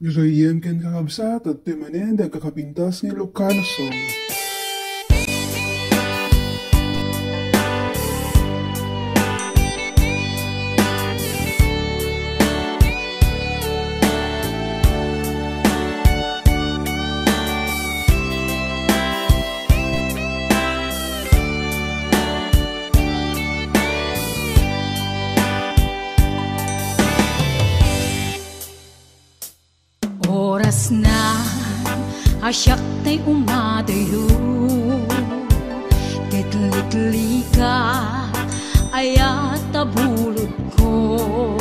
Gayem ken kakabsat at timanen da kakapintas ng Ilocano song. Oras na asyak tay umadayo, kitlikli ka ayat tabulod ko,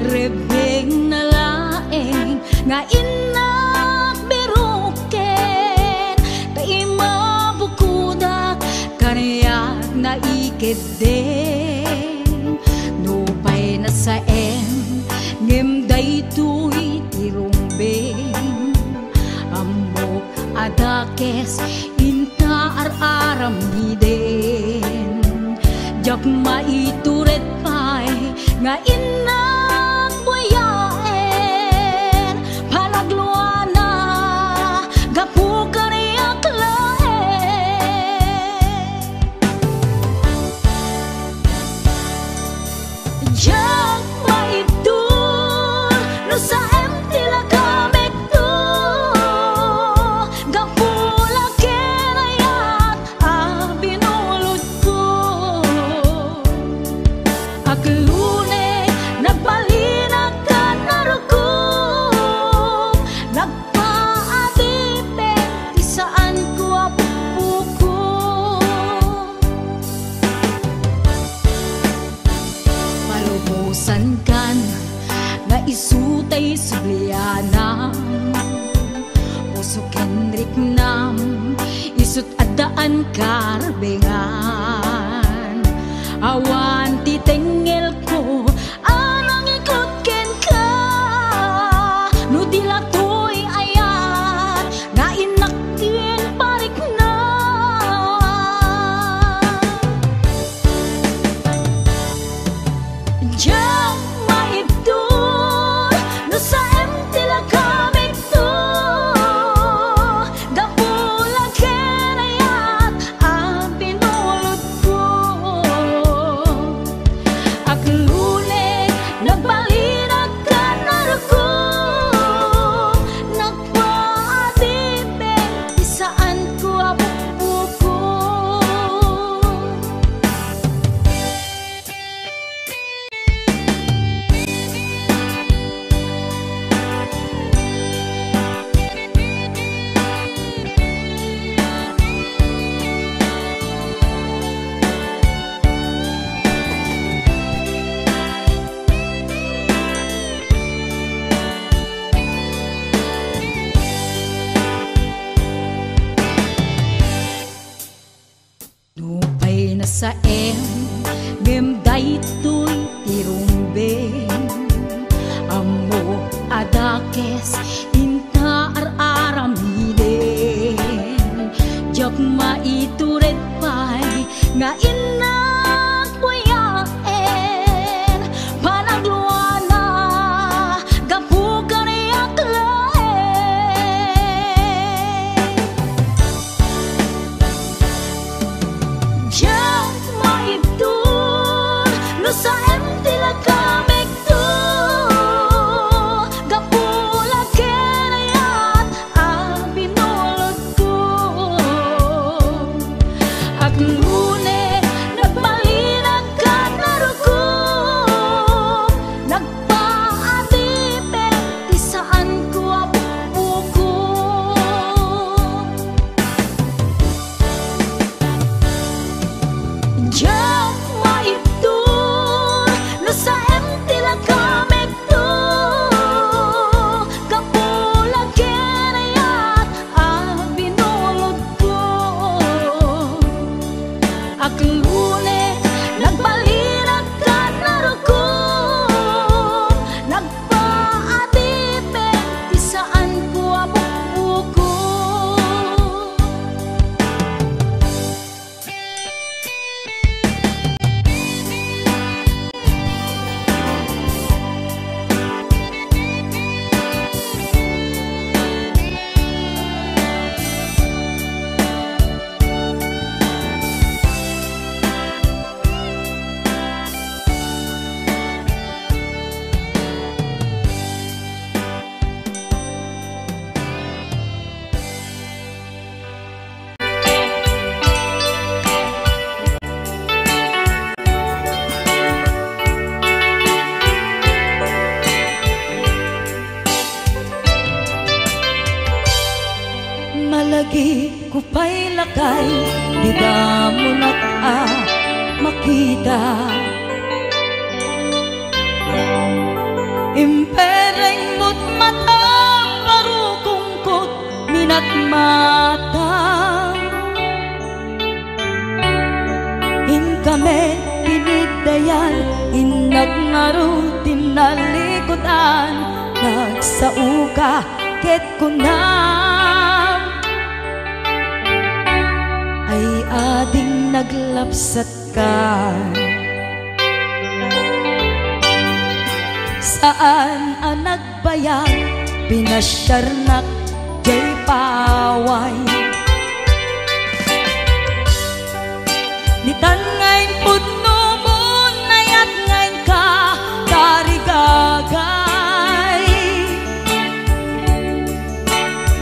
rebeng na laeng nga inak biruken, kay mabukudak kanayak na ikeden, nupay na sa ngem daytoy amok adakes inta ar-aram niden, jak maituret pay nga inak buyaen, palagluana gapu kariyak laen, jak maitur no sa isutay sublianam, usok Henrik nam, isut adaan karbengan, awan titengel ko, anang ikot ken ka, no dilatoy ayat, na inakin parik na. Sa ngem daytoy tirumbeng, amo adakes inta ar-aram niden, jak maituret pay nga inak buyaen, panagluana gapu kariyak laen, sa tila kamek to, gapula kenayat abinulot ko, aglune lagi ko pa'y lakay, di da mo makita. Impereng mo't mata, parukungkot minat mata. In kami pinidayan, inagnaro tinalikutan, nagsauka ket kunam ay ading naglapsat ka. Saan ang nagbayag, pinasyarnak jay paway. Nitan ngayon pudno mo, nayat ngayon ka tarigagay.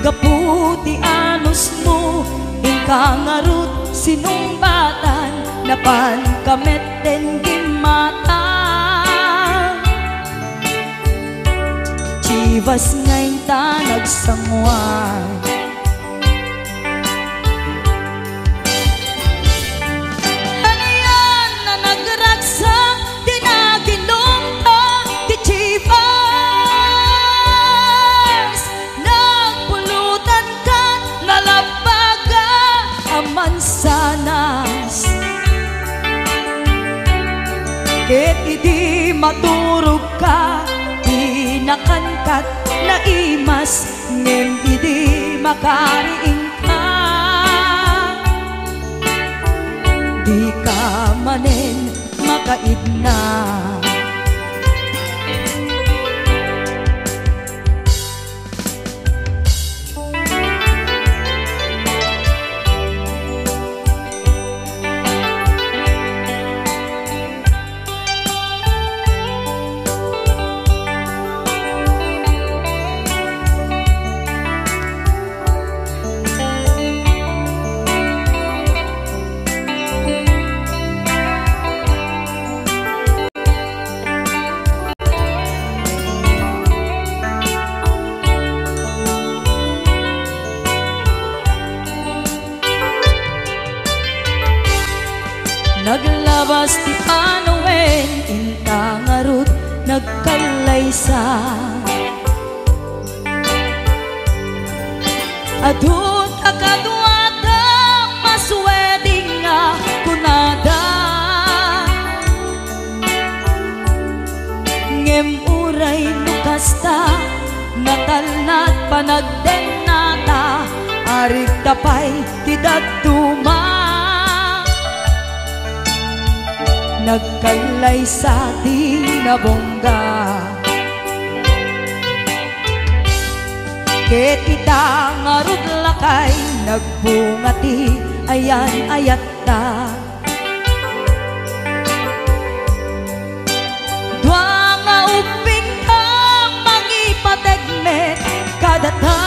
Gaputi anos mo, ingkang arut sinumbatan, napan kamet den gimata. Chivas ngayon ta nagsangwan, hanayan na nagragsak, dinaginom ta di Chivas. Nagpulutan ka, nalabaga aman sanas, ket idi maturog ka, nakankat na imas, ngem idi makariing ka. Di ka manen makaidna. Naglabas ti Panawen, intang arut nagkalaysa. Adut akadwata, masweding nga kunada. Ngem uray nukasta, natalnat panagdenata, arig tapay tidagtuma. Nagkalay sa tinabongga, ket ita ngarud lakay, nagbungati ayan ayat ta. Dua nga uping ka, mangipategmet kadata.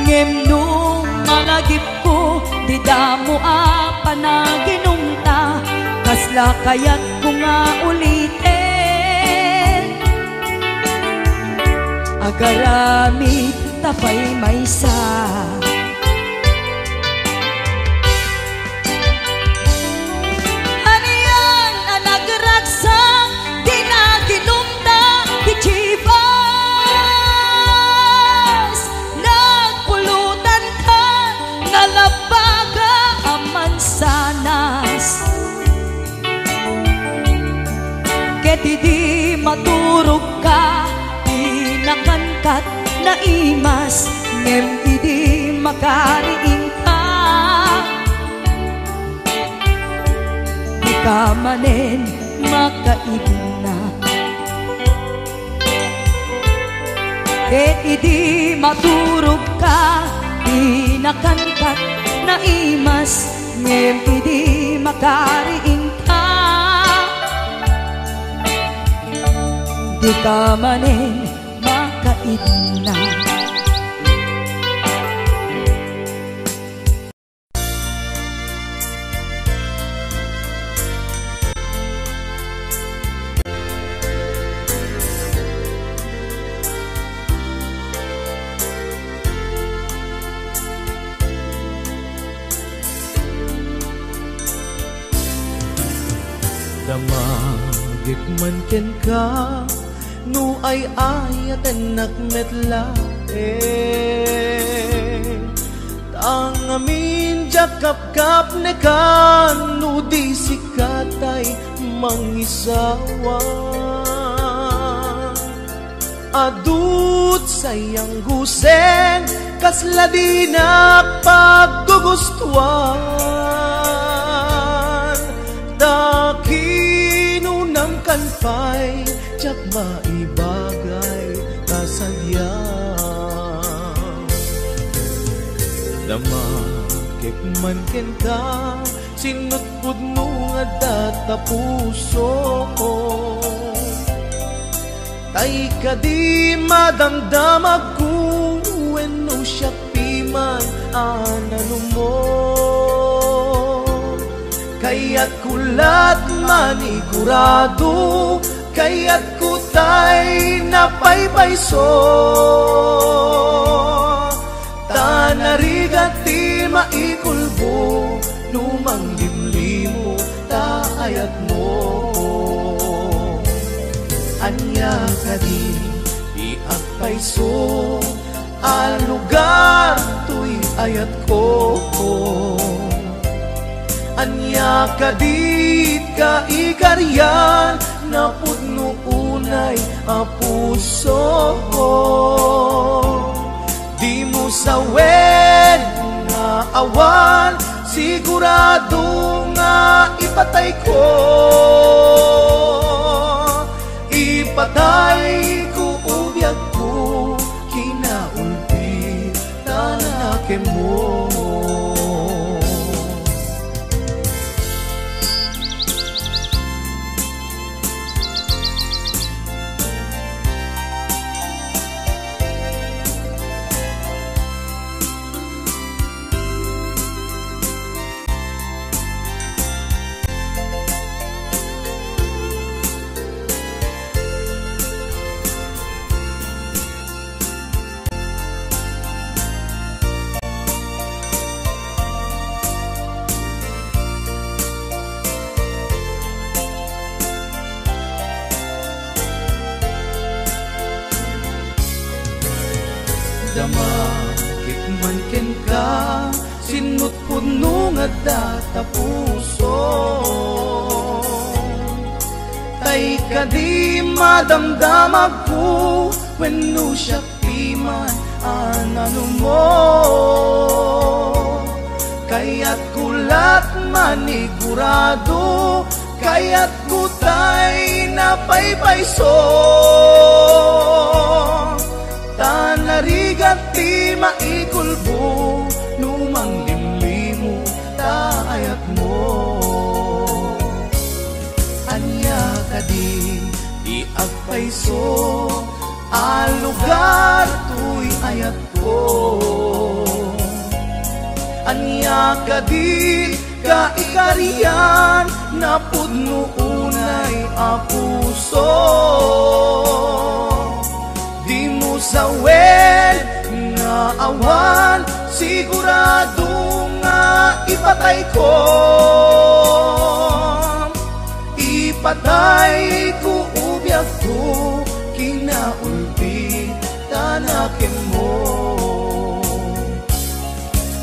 Ngem nung malagip ko, di damo panaginumta, kasla kayat ko nga ulitin. Agaramit tapay maysa, haniyan ang nagragsak, di naginumta di Chivas. Nagpulutan ka, nalabaga aman sanas, ket idi maturog ka, inakankat na imas, ngem idi makariing ka. Di ka manen makaibna, ket idi maturog ka, inakankat na imas, ngem idi makariing ka. Di ka manen makaidna. man ken ka no ay ayaten nakmetla ang amin jakap-kap ne kan no di sikatay mangisawa adut sayang gusen kasla di na paggugustuhan dakinunam kanpay tsak maibagay kasadya damakik man ken ka sinutpud no nga data puso tay ka di madamdamag ko wenno siya piman anano mo kaya't kulat manigurado kaya't kutay napaypayso tanarigat ti maikulbo lumang limlimo taayat mo anya ka di iagpayso al lugar tuy ayat ko anya ka di ka ikaryan na pudno unay a puso di mo sawen nga awan sigurado nga ipatay ko ipatay ko ubiyag ko kinaulpi tanake mo damakik man ken ka sinutpud no nga data puso tay ka di madamdamag ko wenno siya piman anano mo kaya't kulat manigurado kaya't kutay napaypayso tanarigat ti maikulbo lumang limlimo taayat mo anya ka di iagpayso al lugar tuy ayat ko anya ka di ka ikariyan na pudno unay a puso di mo sawen nga awan sigurado nga ipatay ko ipatay ko ubiyag ko kinaulpi tanakin mo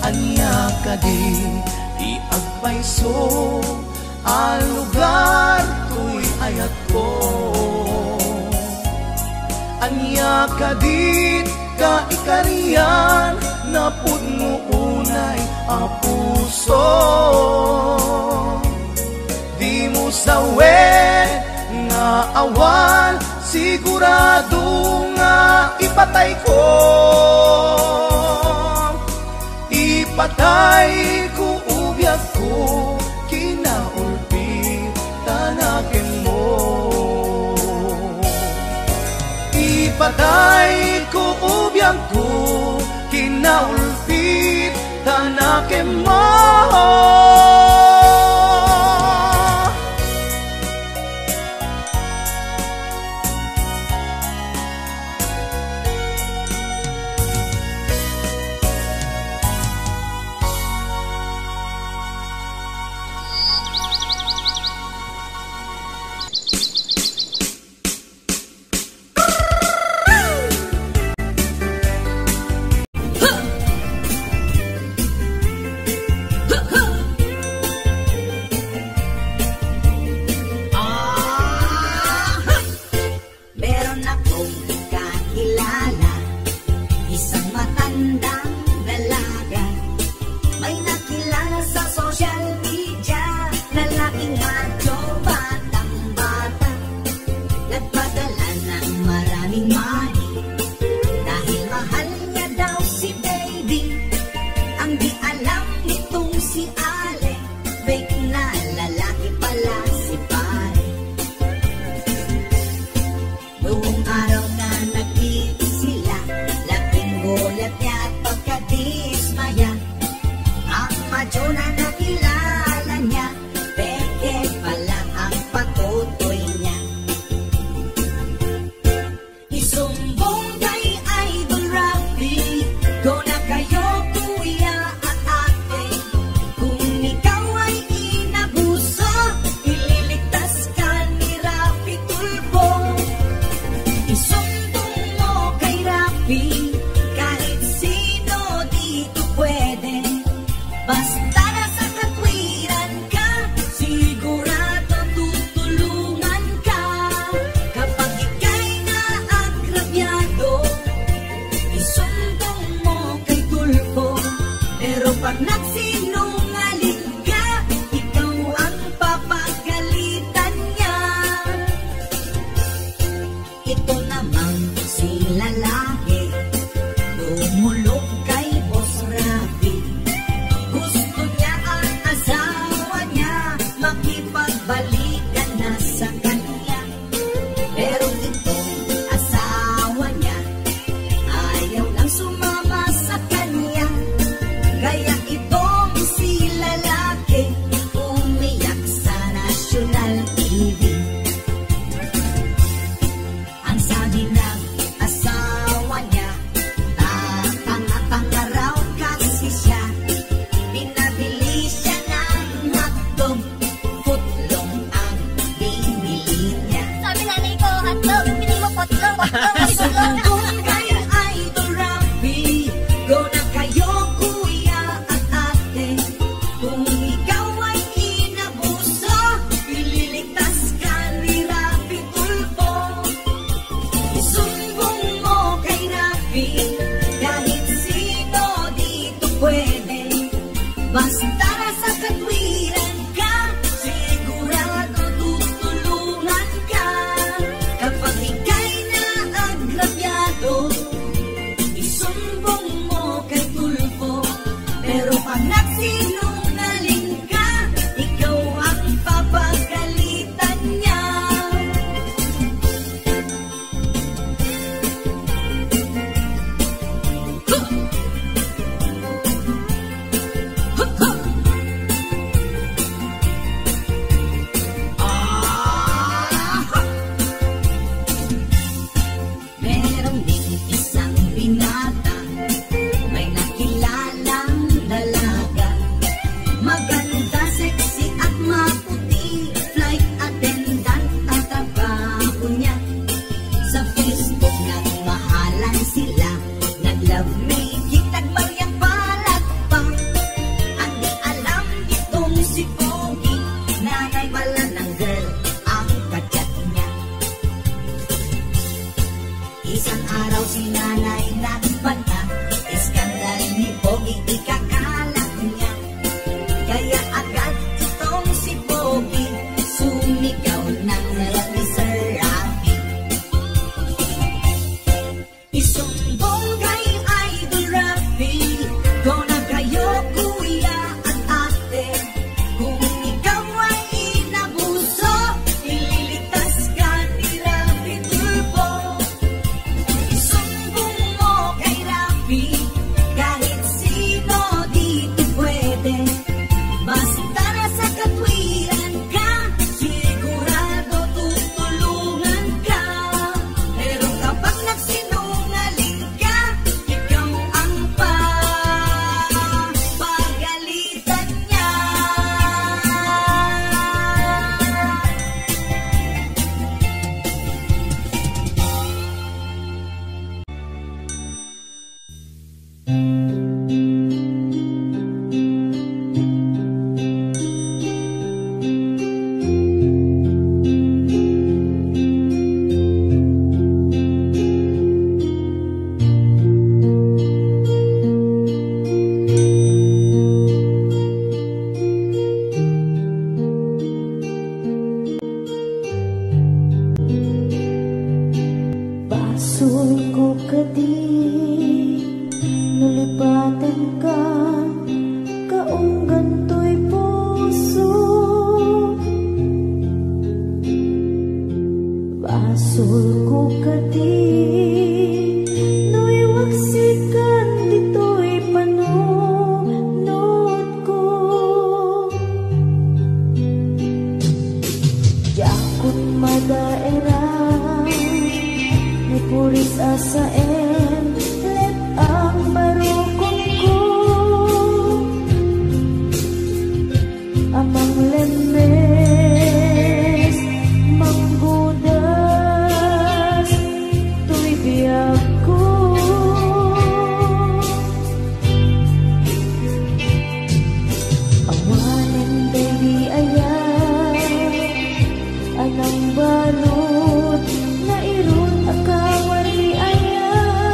anya ka di iagpayso al lugar tuy ayat ko anya ka di ka ikariyan na pudno unay a puso di mo sawen nga awan sigurado nga ipatay ko ipatay ko ubiyag ko kinaulpi tanakin mo ipatay ko ubiyag ko kinaulpi tanakin mo nagpadala ng maraming money dahil mahal niya daw si baby. Ang di alam nitong si Ale, fake na lalaki pala si pare. Noong araw na nag-meet sila, laking gulat niya at pagkadismaya. Ang madyo na nakilala niya, peke pala ang patutoy niya. Isumbong kay Idol Rafi, go na kayo kuya at ate. Kung ikaw ay inabuso, ililigtas ka ni Rafi Tulfo. Isumbong mo kay Rafi, kahit sino dito pwede. Basta nasa katwiran ka, sigurado tutulungan ka. Kapag ika'y naagrabyado, isumbong mo kay Tulfo. Pero pag nagsinungaling ka, ikaw ang papagalitan niya. Ito namang si lalaki, tumulong kay Boss Rafi. Gusto niya ang asawa niya, makipagbalikan na sa kanya. Pero itong asawa niya, ayaw lang sumama sa kanya. Kaya itong si lalaki, umiyak sa National TV. Ang sabi ng asawa niya, tanga-tanga raw kasi siya. Pinabili siya ng hotdog, footlong ang binili niya. Sabi nanay ko, hotdog, pinili mo potlong, Isumbong kay Idol Rafi, go na kayo kuya at ate. Kung ikaw ay inabuso, ililigtas ka ni Rafi Tulfo. Isumbong mo kay Rafi, kahit sino dito pwede. Basta nasa katwiran ka, sigurado tutulungan ka. Kapag ika'y naagrabyado, isumbong mo kay Tulfo. Pero pag nagsinungaling ka, ikaw ang papagalitan niya. Meron ding isang binata, may nakilalang dalaga. Maganda, sexy at maputi, flight attendant ang trabaho niya. Sa Facebook nagmahalan sila, nag-love making, nagmaryang palakpang. Ang di alam itong si Pogi, nanay pala ng girl ang kadyat niya. Isang araw si nanay nagbanta, iskandal ni Pogi ikakalat niya. Kaya agad itong si Pogi, sumigaw ng ni Sir Rafi. Isumbong kay Idol Rafi, go na kayo kuya at ate. Kung ikaw ay inabuso, ililigtas ka ni Rafi Tulfo. Isumbong kadi nulipatan ka kaunggan to'y puso basol ko kadi no'y waksikan dito'y panunod ko yakot madaera may puris asaen let ang barukong ko amang lemes manggudas tuy biyag ko awanan baby ayan anang balot na irun akawari ayan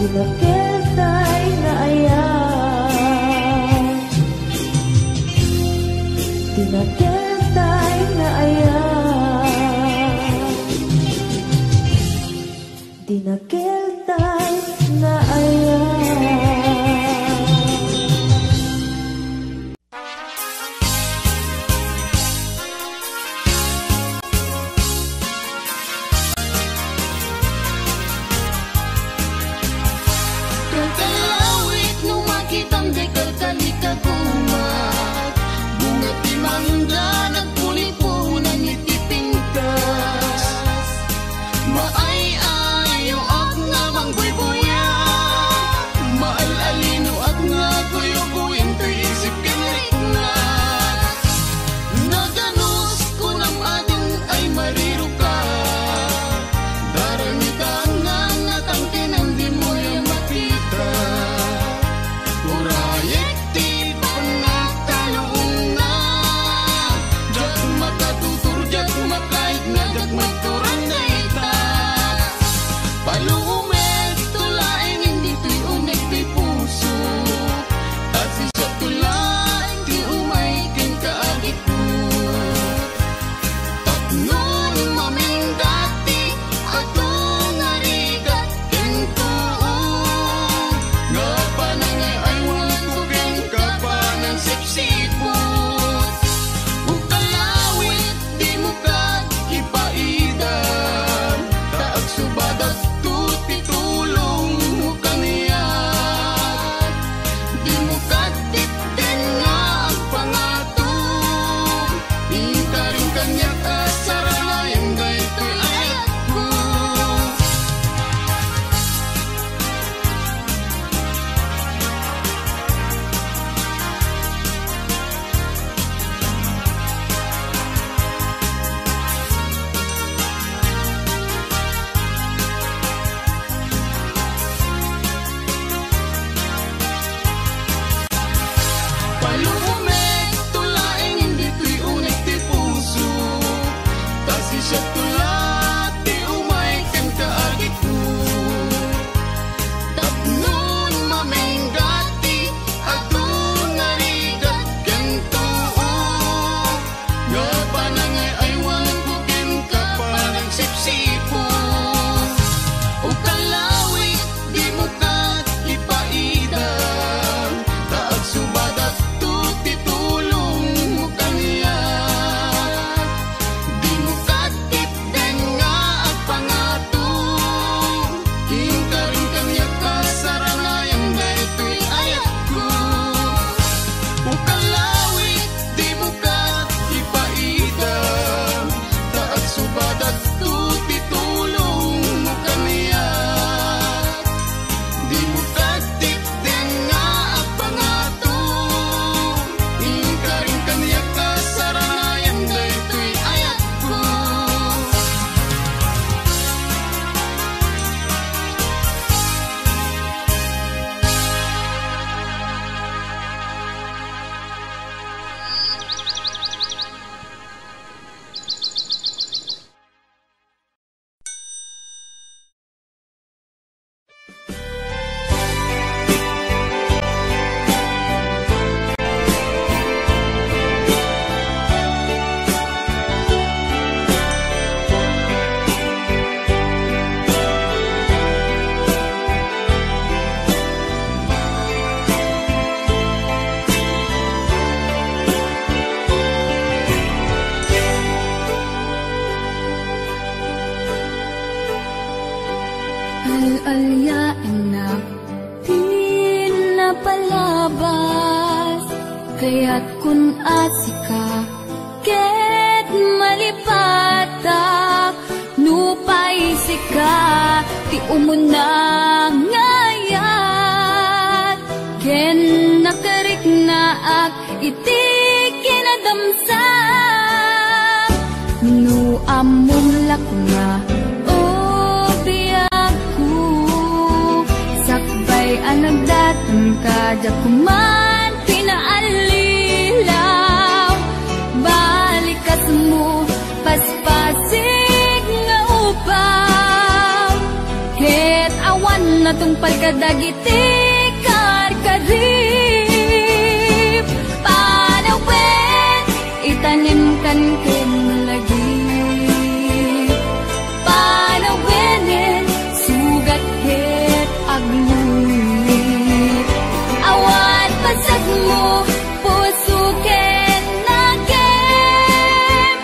Dinakiltay nga ayan, dinakiltay nga ayan, dinakiltay nga ayan. Kalawit nung makitang di kalkalika kumag bunga timangga nagpulipunan itipintas maay-ayo ak nga mangbuy-buya maal-alino ak nga kuyo-kuyin to'y isip kanriknat naganos ko ng adin ay mariro ka daramitan nga natangkin ang di mo yung makita urayek di panagtaloong na jak makatutur jak makait na jak magturang na ita palumet tulaing hindi to'y unek di puso at siya tulaing di umay ken kaagit ko at nun maming dati ato ngarigat ken tuo nga panangay ay walang ko ken kapanang sipsipot ug kalawit di mo ka ipaidan taag subadat tuti tulong mo kaniyat di mo ka tipten nga ang pangatong ikaring kanya kasaranayan daytoy ayat ko palumet tulaing hindi to'y unek ti puso tasi siya tulat ti umay ken kaagit ko tapnon maminggati ato ngarigat ken tuo nga panangay ay walang ko ken kapanang sipsipon o kalawit di mo ka ipaidan taag subadat tuti tulong mo kaniyat di mo ka tipten nga ang pangatong ikaring kanya kasaranayan daytoy ayat ko o kalawit di mo ka ipaidan taag subadat tuti tulong mo kaniyat di mo ka tipten nga ang pangatong ikaring kanya kasaranayan daytoy ayat ko Al-alyain na pinapalabas kaya't kun asika ket malipatak nupay sika ti umuna ngayat ken nakarik naak iti kinadamsak nu among lakna anagdatang kadya kuman pinaalilaw balikat mo paspasig nga upaw ket awan na tungpal kadagiti karkarip. Panawen, itanim kan ken lagi. Panawenen, sugat ket agluit. Awan pasag mo, puso ken nagem.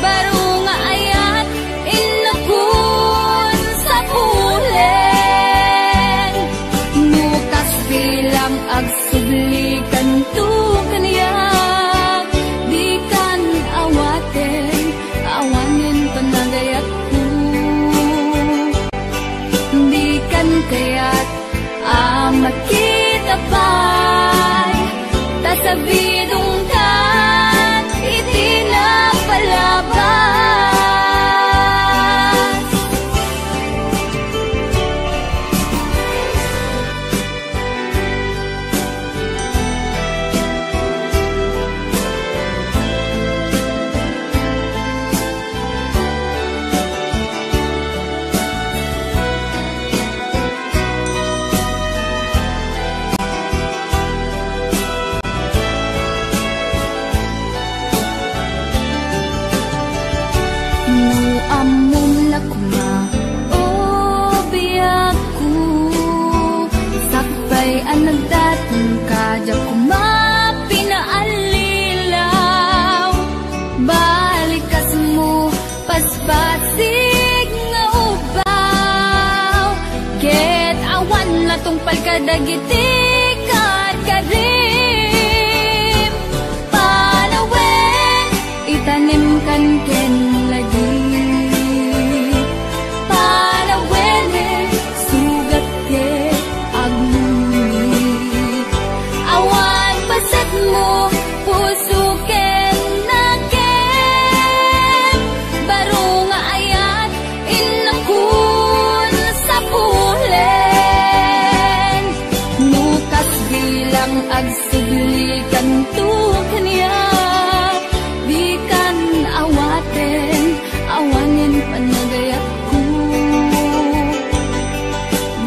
Baro nga ayat, inakun sa pulen. Nukas bilang agsublikan tu kaniyak. Di kan awaten, awanin panagayat ko. Di kan kaya't makita pa'y tasabidong kan itinapalabas. Amom lakma o biyaku sakbay ang nagdatong kadya kuma pinaalilaw. Balikas mo paspasig nga ubaw. Ket awan na tungpal kadagiti karkarim. Panawen, itanim kan ken lagi. Puso ken nagem. Baro nga ayat, inakun sa pulen. Nukas bilang agsublikan tu kaniya. Di kan awaten, awanin panagayat ko.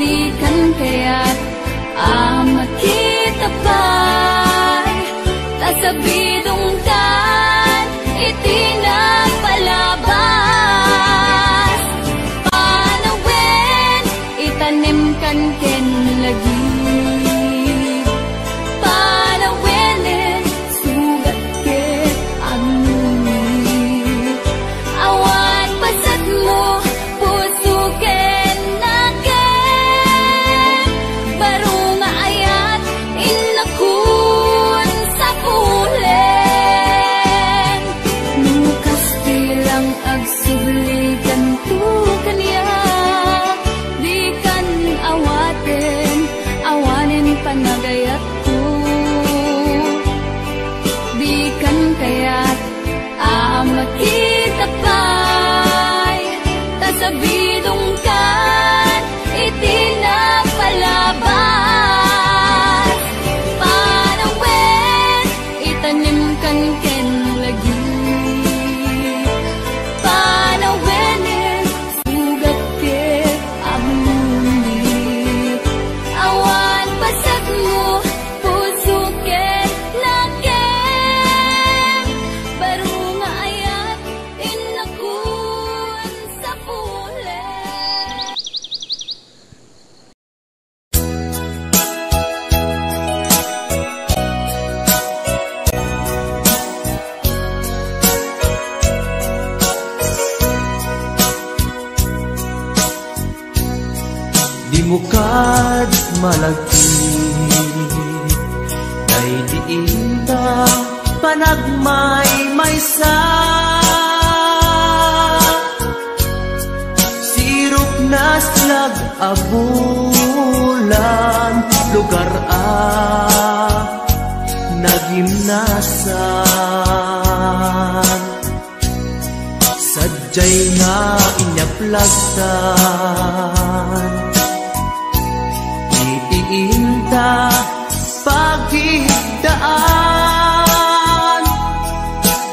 Di kan kaya't makita pa'y tasabidong kan itinapalabas. Panawen, itanim kan ken lagi. Panawenen, sugat ket agluit. Awan pasat mo, puso ken nagem. Baro nga ayat, inakun sa pulen. Nukas bilang agsublikan tu kaniya. Di kan awaten, awanin panagayat ko. Di kan kaya't makita pa'y tasabidong kan itinapalabas. Panawen, itanim kan ken lagi. Panawenen, sugat ket agluit. Awan pasag mo, puso ket nagem. Baro nga ayat, inakun sa pulen. Di mo kad malagi kay diinta panagmay-maysa. Sirop na slag abulan lugar nagimnasan. Sadyay nga inyaplagtan itiinta pagigdaan.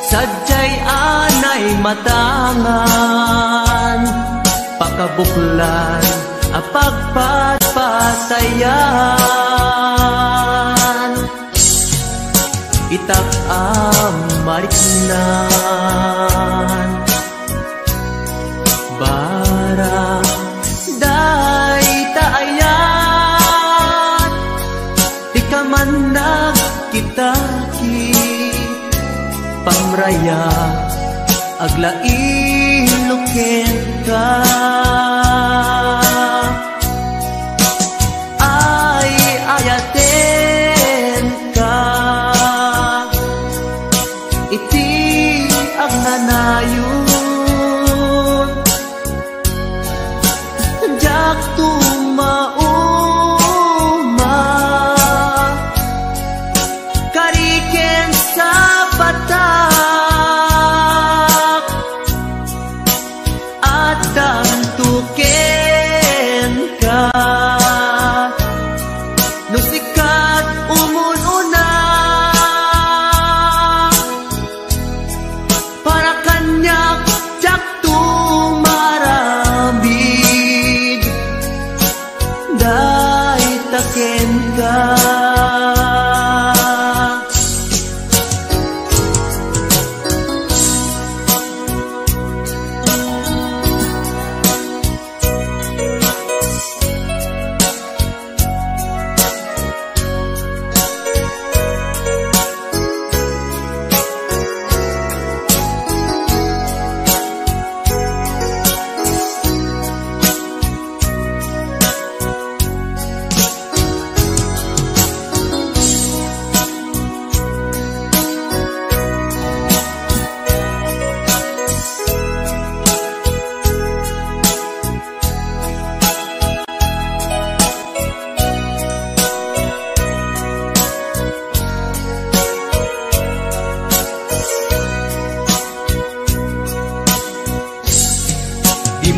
Sadyay anay matangan pakabuklan apagpatpa patayan itak mariknan bara day taayan di ka man nagkitaki pamraya aglailuken ka ay ayaten ka iti agnanayon jak tumauma kariken sa batak at dantuken ka no sikat umununa para kanyak jak tumarambid day taken ka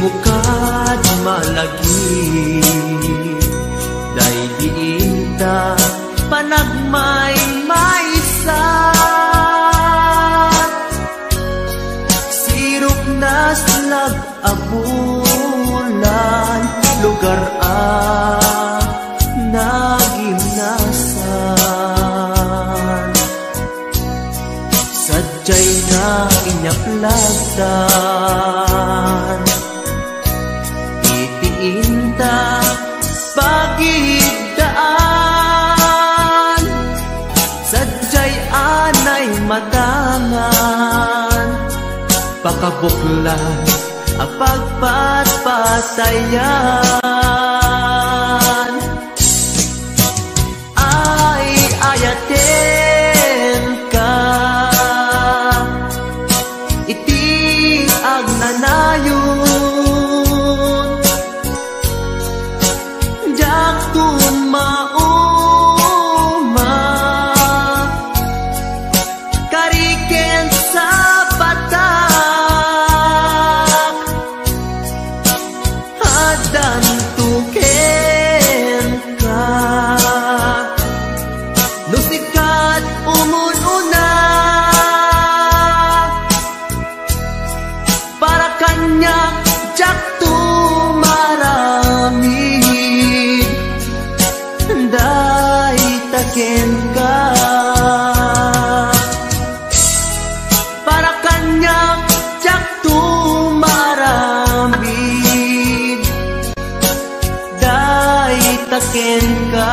mukad malagi day diinta panagmay maysa sirok na slag abulan lugar nagimnasan sadyay na inyaplagdan inta pagigdaan sadyay anay matangan pakabuklan ang pagpatpatayan ay ayaten ka iti agnanayon tumauma kariken sa batak hadan tuken ka nusikat umununa para kanyak jak tumarami day taken ka para kanyak jak tumarambid day taken ka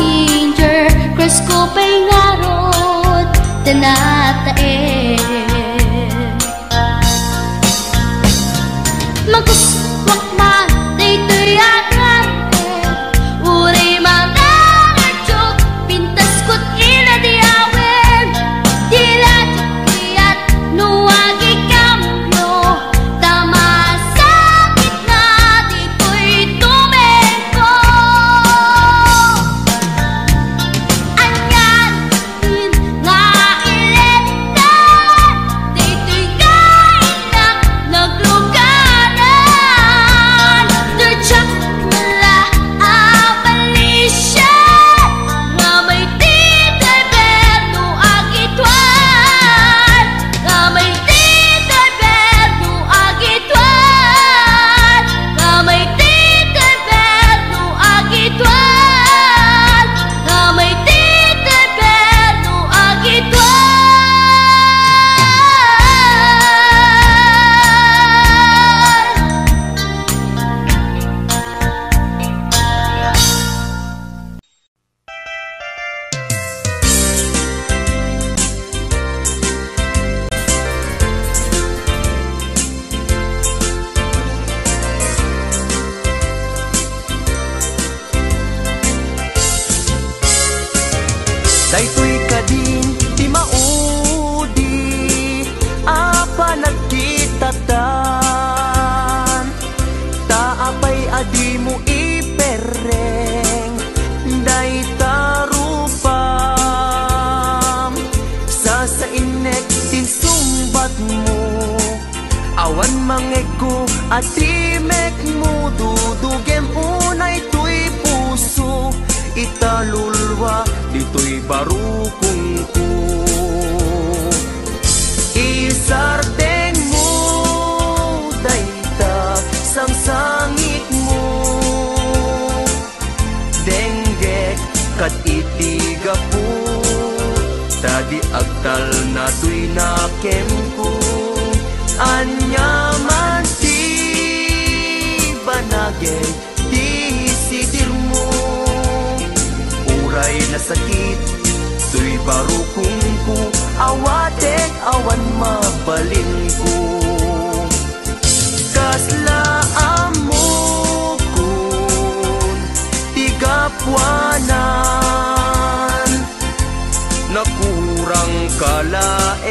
messenger, cross ko pa'y ngarot, tanatae. Maguswak man, daytoy agante, uray mga ngadyok, pintas ko't inadiawen, dila jokiyat, nuwagi kamyo, tama sakit na dito'y tumengko. Anyan, nga ilenta, dito'y kainak, nagluganan, dirtsak mula abalisya, nga may titay berno agitwan, nga may titay berno agitwan, nga may titay berno agitwan, nga may titay berno agitwan. Daytoy kadin ti maudi apa nagkitatan, taapay adi mo ipereng, dayta rupam sa inek tinsumbat mo, awan mangego at timek mo, dudugem unay tuy puso, italulwa dito'y barukungko. Isardeng mo dayta sang sangit mo, denggek kat itiga po, tadi agtal na tuy nakem ko, anyaman ti banagay di sidir mo, uray na sakit, tuy barukong ko, awatek awan mabalin ko. Kaslaan mo kun tigapuanan, nakurang kalaeng,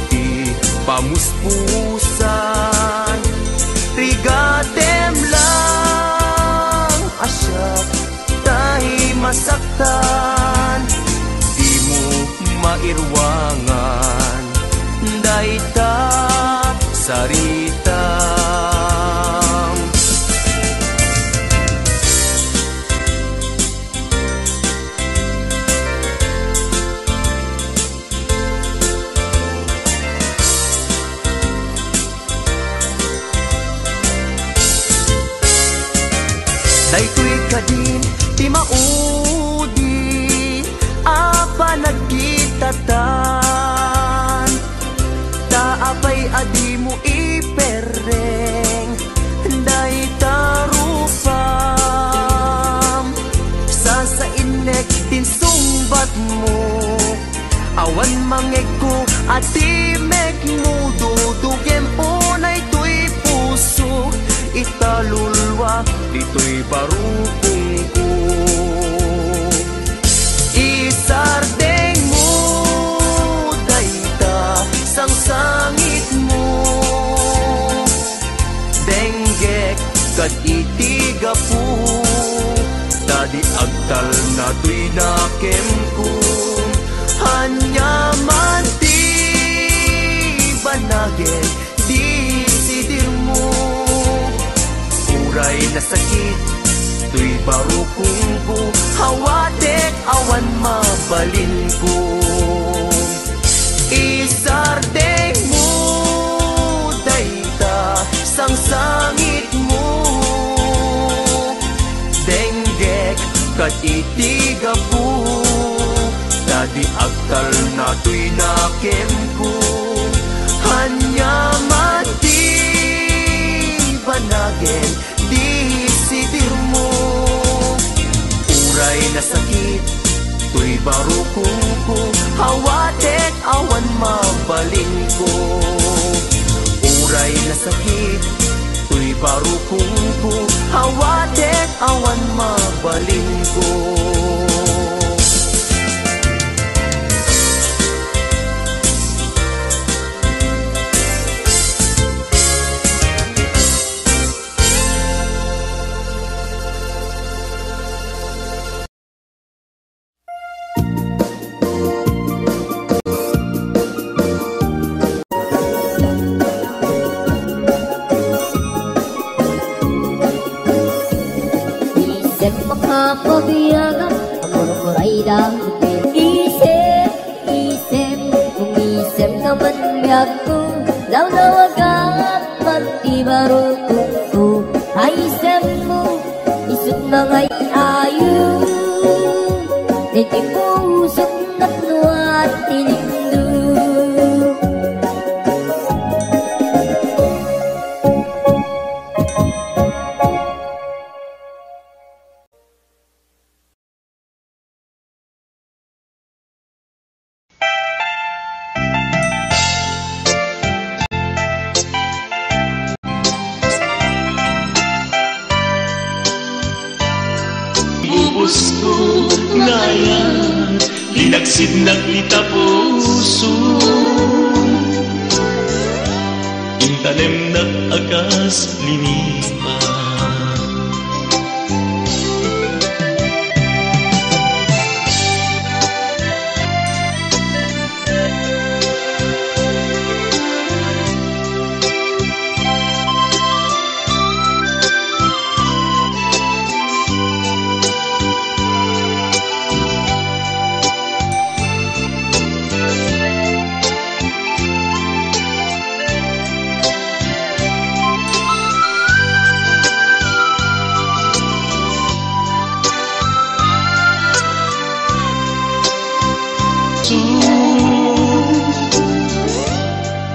di pamuspusan, rigatem lang asyak, tahi masaktan, di mo mairwangan, dayta saritam. Daytoy kadin ti maudi apa nagkitatan, taapay adi mo ipereng, dayta rupam sa inek tinsumbat mo, awan mangego at timek mo, dudugem unay tuy puso, italulwa dito'y barukungko. Isardeng mo dayta sang sangit mo, denggek kat itiga po, tadi agtal na tuy nakem ko, hanyaman ti banagin di sidir mo, uray na sakit, tuy barukong ko, hawatek awan mabalin ko. Isardeng mo dayta sang sangit mo, denggek kat itiga po, tadi agtal na tuy nakem ko, hanyaman ti banagin di sidir mo, Tuy barukuko hawatek awan mabalin ko. Uray na sakit tuy barukuko hawatek awan mabalin ko. Pabiyagan ang muray dahil isip kung isip naman biyag ko daw-dawagan pati barukong ko ay isip mo isip mga iayo hindi pusok natnuat tinindu. Pusko ngayon, linagsid nagtita puso. Intanem nag-agas linipa.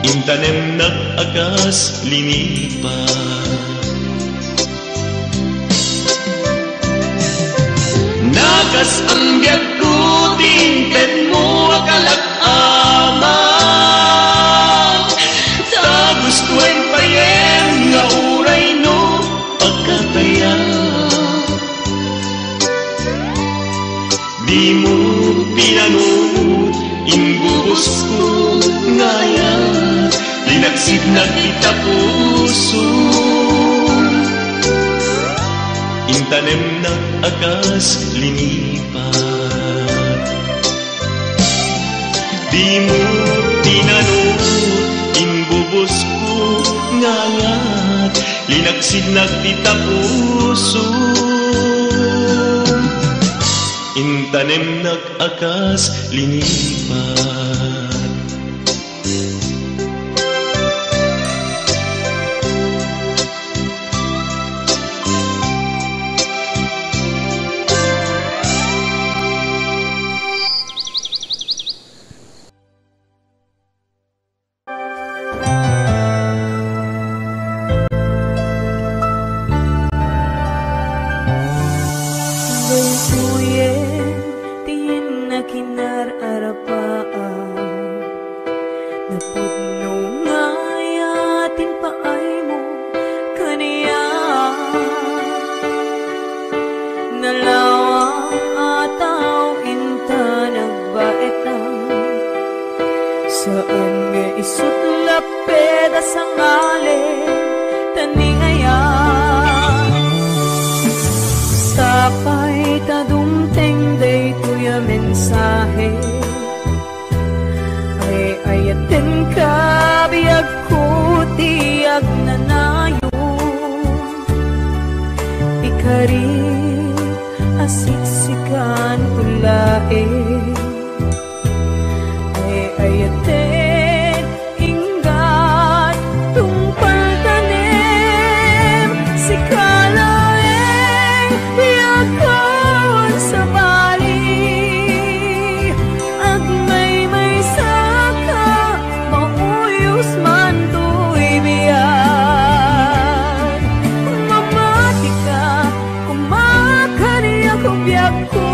Intanem nag-agas linipa. Nagas ang biyak ko tingpen mo akalag-amang. Ta gustuin pa yen nga uray no pagkataya. Di mo pinanood imbubos ko ngayon, linagsid na kita puso. Intanem nag-agas linipat. Di mo tinanong imbubos ko ngayon, linagsid na kita puso. Intanem nag-agas linipat. Saan nga isutla peda sang alin taningayan. Sapay tadumteng day tuya mensahe ay ayaten ka biyag ko tiyag nanayon. Ikari asiksikan ulain ayaten inggat tungpal tanim si kalaeng yakon sa bali agmay saka mauyos man to'y biyan mamati ka kumakari ako biyak ko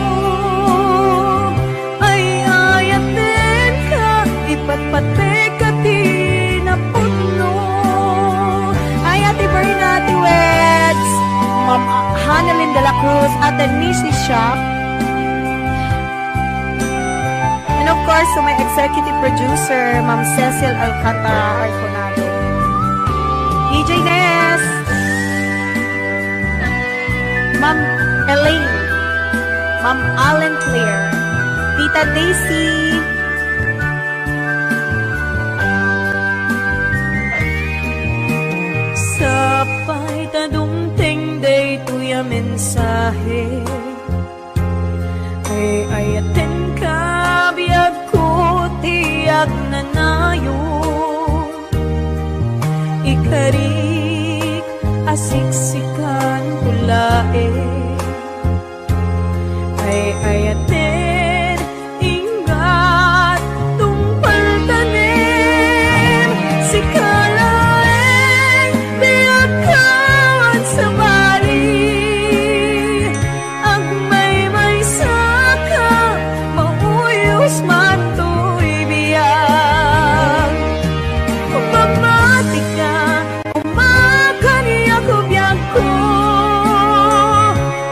Annalyn de la Cruz, Ate Nisi Shop. And of course, to my executive producer, Ma'am Cecil Alcantara Arconado. DJ Ness, Ma'am Elaine, Ma'am Allen Claire, Tita Daisy, Sapay tadumting day tuya mensahe ay ayaten ka biyag ko tiyak nanayo ikarik asiksikan kulae ay ayaten ingat tungpal tanim sikalaeng biyagkan sa bali ang may saka mauyos man to'y biyag umamati ka umakaniya ko biyag ko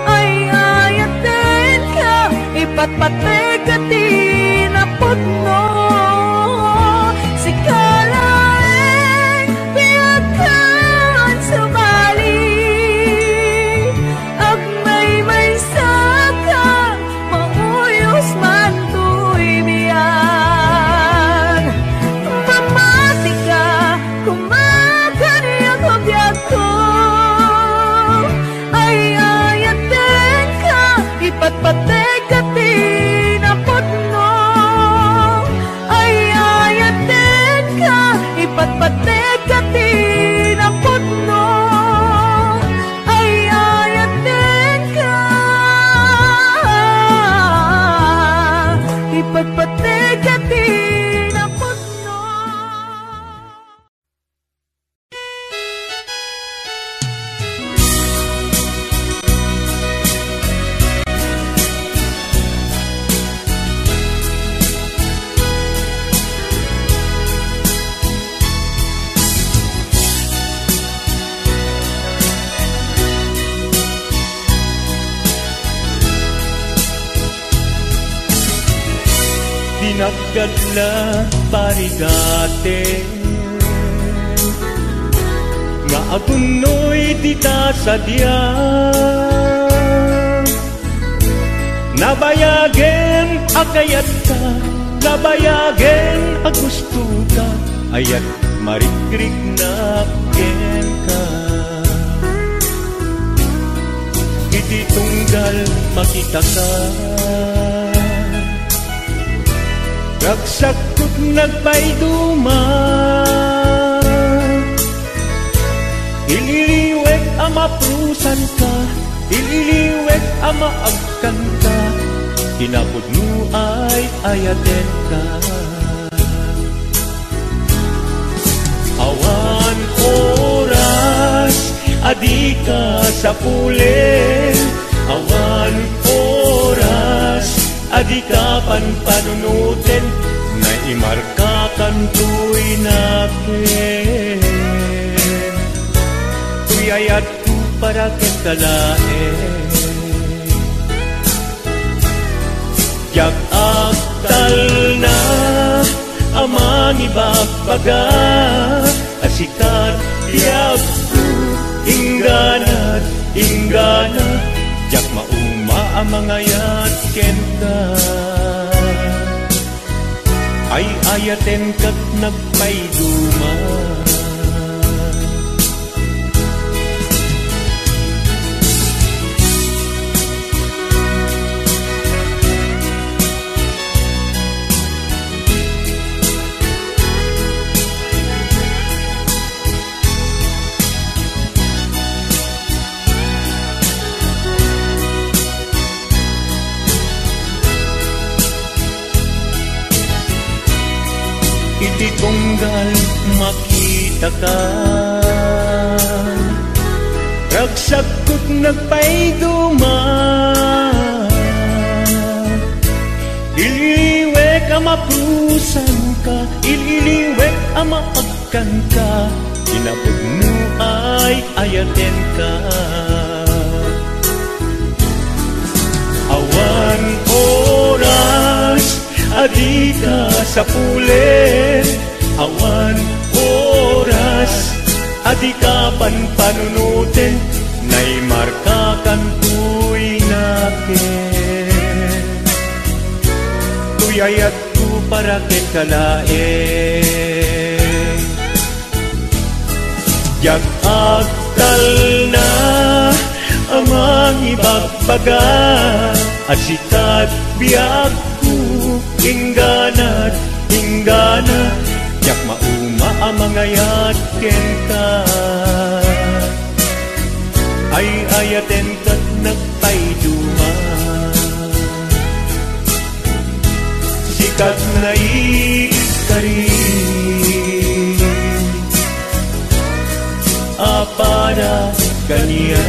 ay ayaten ka ipatpatay ka tinapot mo sikalaeng biyagkan sa bali ag may saka mauyos man to'y biyag mamati ka kumakaniya ko biyag ko ay ayaten ka ipatpatay ka tinapot mo ay ayaten ka ipatpatay ka tinapot mo ay ayaten ka ipatpatay ka tinapot mo. Dinaggadla parigate nga agunoy dita sadya nabayagen akayat ka nabayagen agusto ka ayat marikrik na ken ka iti tunggal makita ka nagsakot nagpayduma ililiwek ama prusan ka ililiwek ama agkan ka kinapod mo ay ayaten ka awan oras adi ka sa pulen awan oras adi ka panpanunutin na imarkakan tuy nakin tuy ayat ko para kentalain yak aktal na amang ibagbaga asikat yak ko ingganat ingganat yak mauma ang mga yatken ka ay ayaten kat nagpayduma iti tunggal makita ka ragsakot nagpayduma ililiwek ama prusan ka ililiwek ama agkan ka inapod mo ay ayaten ka adi ka sa pulen, awan oras, adi ka panpanunutin, nay marka kan tuy nakin. Tuyayat ko para ket kalaen, jak agtal na amang ibagbaga, at sikat biag ko ingganat inggana, jak mauma amangayat ken ka, ay ayaten kat nagpayduma, sikat na ikarin apada kaniya.